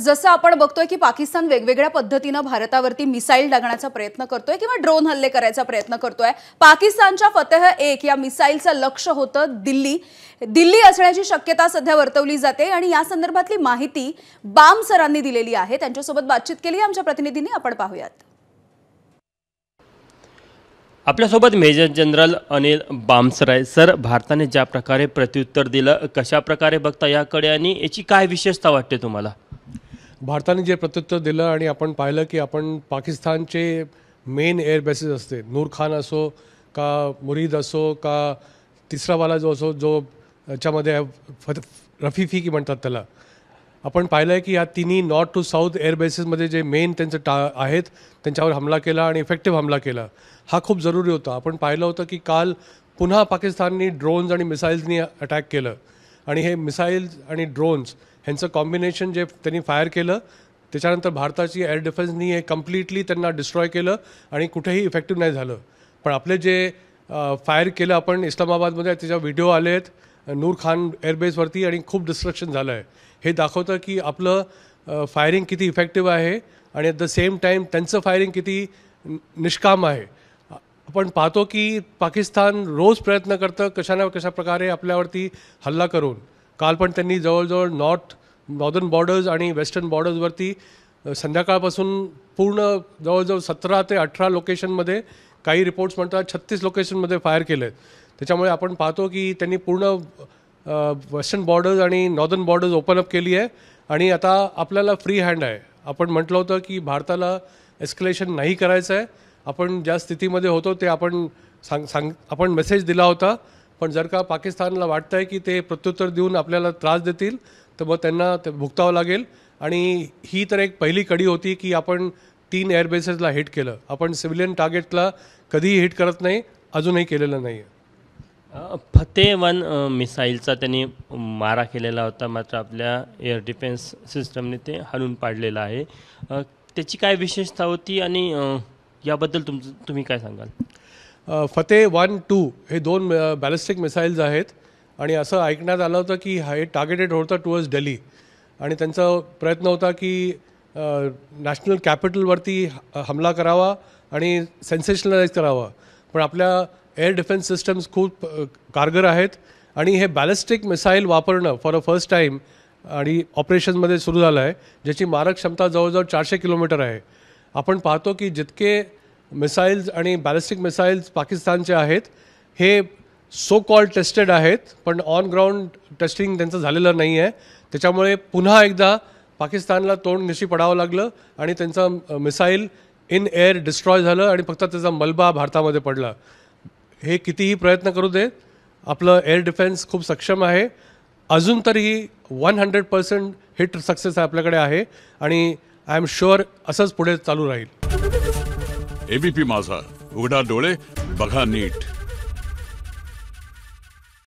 जसं आपण बघतोय की पाकिस्तान वेगवेगळ्या पद्धतीने भारतावरती मिसाईल डागण्याचा प्रयत्न करतोय किंवा ड्रोन हल्ले करायचा प्रयत्न करतोय। पाकिस्तानच्या फतेह-1 या मिसाईलचं लक्ष्य होतं दिल्ली असण्याची शक्यता सध्या वर्तवली जाते आणि या संदर्भातली माहिती बाम सरांनी दिलेली आहे। त्यांच्यासोबत बातचीत केली आमच्या प्रतिनिधींनी, आपण पाहूयात। आपल्यासोबत मेजर जनरल अनिल बामसराय सर, भारताने ज्या प्रकारे प्रत्युत्तर दिलं, कशा प्रकारे बघता याकडे आणि याची काय विशेषता वाटते तुम्हाला? भारताने जे प्रत्युत्तर दिलं आणि आपण पाहिलं की आपण पाकिस्तानचे मेन एअर बेसेस असते, नूर खान असो का मुरीद असो का तिसरावाला जो असो, जो याच्यामध्ये रफीफी की म्हणतात त्याला, आपण पाहिलं आहे की या तिन्ही नॉर्थ टू साऊथ एअर बेसेसमध्ये जे मेन त्यांचं आहेत त्यांच्यावर हमला केला आणि इफेक्टिव्ह हमला केला। हा खूप जरुरी होता। आपण पाहिलं होतं की काल पुन्हा पाकिस्ताननी ड्रोन्स आणि मिसाईल्सनी अटॅक केलं आणि हे मिसाईल्स आणि ड्रोन्स ह्यांचं कॉम्बिनेशन जे त्यांनी फायर केलं, त्याच्यानंतर भारताची एअर डिफेन्सनी हे कम्प्लिटली त्यांना डिस्ट्रॉय केलं आणि कुठेही इफेक्टिव्ह नाही झालं। पण आपले जे फायर केलं आपण इस्लामाबादमध्ये, त्याच्या व्हिडिओ आले आहेत नूर खान एअरबेसवरती आणि खूप डिस्ट्रक्शन झालं आहे। हे दाखवतं की आपलं फायरिंग किती इफेक्टिव्ह आहे आणि ॲट द सेम टाईम त्यांचं फायरिंग किती निष्काम आहे। आपण पाहतो की पाकिस्तान रोज प्रयत्न करतं कशा ना कशा प्रकारे आपल्यावरती हल्ला करून। काल पण त्यांनी जवळजवळ नॉर्दर्न बॉर्डर्स आणि वेस्टर्न बॉर्डर्सवरती संध्याकाळपासून पूर्ण जवळजवळ 17 ते 18 लोकेशनमध्ये, काही रिपोर्ट्स म्हणतात 36 लोकेशनमध्ये फायर केले आहेत। त्याच्यामुळे आपण पाहतो की त्यांनी पूर्ण वेस्टर्न बॉर्डर्स आणि नॉर्दर्न बॉर्डर्स ओपन अप केली आहे आणि आता आपल्याला फ्री हँड आहे। आपण म्हटलं होतं की भारताला एस्केलेशन नाही करायचं आहे, आपण ज्या स्थितीमध्ये होतो ते आपण आपण मेसेज दिला होता, पण जर का पाकिस्तानला वाटतं आहे की ते प्रत्युत्तर देऊन आपल्याला त्रास देतील तर मग त्यांना ते भुगतावं लागेल। आणि ही तर एक पहिली कडी होती की आपण 3 एअरबेसेसला हिट केलं। आपण सिव्हिलियन टार्गेटला कधीही हिट करत नाही, अजूनही केलेलं नाही आहे। फतेह-1 मिसाईलचा त्यांनी मारा केलेला होता, मात्र आपल्या एअर डिफेन्स सिस्टमने ते हलवून पाडलेलं आहे। त्याची काय विशेषता होती आणि याबद्दल तुम्ही काय सांगाल? फतेह-1-2 हे 2 बॅलिस्टिक मिसाईल्स आहेत आणि असं ऐकण्यात आलं होतं की हे टार्गेटेड होतं टुवर्ड्स दिल्ली आणि त्यांचा प्रयत्न होता की नॅशनल कॅपिटलवरती हमला करावा आणि सेन्सेशनलाइज करावा। पण आपल्या एअर डिफेन्स सिस्टम्स खूप कारगर आहेत आणि हे बॅलिस्टिक मिसाईल वापरणं फॉर अ फर्स्ट टाईम आणि ऑपरेशनमध्ये सुरू झालं आहे, ज्याची मारक क्षमता जवळजवळ 400 किलोमीटर आहे। आपण पाहतो की जितके मिसाईल्स आणि बॅलिस्टिक मिसाईल्स पाकिस्तानचे आहेत हे सो कॉल्ड टेस्टेड आहेत, पण ऑन ग्राउंड टेस्टिंग त्यांचं झालेलं नाही आहे। त्याच्यामुळे पुन्हा एकदा पाकिस्तानला तोंड निशी पडावं लागलं आणि त्यांचं मिसाईल इन एअर डिस्ट्रॉय झालं आणि फक्त त्याचा मलबा भारतामध्ये पडला। हे कितीही प्रयत्न करू दे, आपलं एअर डिफेन्स खूप सक्षम आहे। अजून तरीही 100% हिट सक्सेस आपल्याकडे आहे आणि आय एम शुअर असंच पुढे चालू राहील। एबीपी माझा, उघडा डोळे बघा नीट।